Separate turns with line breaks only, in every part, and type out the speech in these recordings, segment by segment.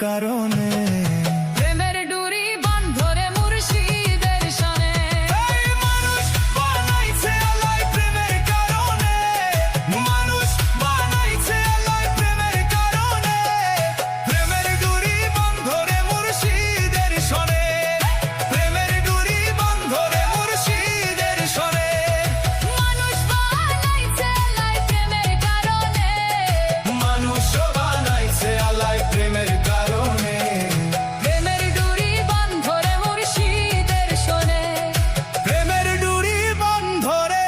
কারণে।
প্রেমের ডুরি বন্ধরে মুর্শিদের শনে।
এই মানুষ বানাইছে আল্লাহ প্রেমের কারণে, মানুষ বানাইছে আল্লাহ প্রেমের কারণে। প্রেমের ডুরি বন্ধরে মুর্শিদের শনে, প্রেমের ডুরি বন্ধরে মুর্শিদের শনে।
মানুষ বানাইছে আল্লাহ প্রেমের কারণে,
মানুষ বানাইছে আল্লাহ প্রেমের কারণে।
প্রেমের ডুরি বন্ধরে মুর্শিদের শনে,
প্রেমের ডুরি বন্ধরে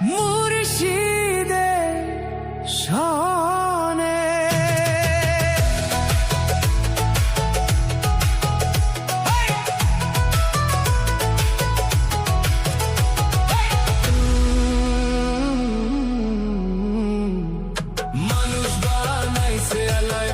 মুর্শিদের
শনে। মানুষ বানাইছে আল্লাহ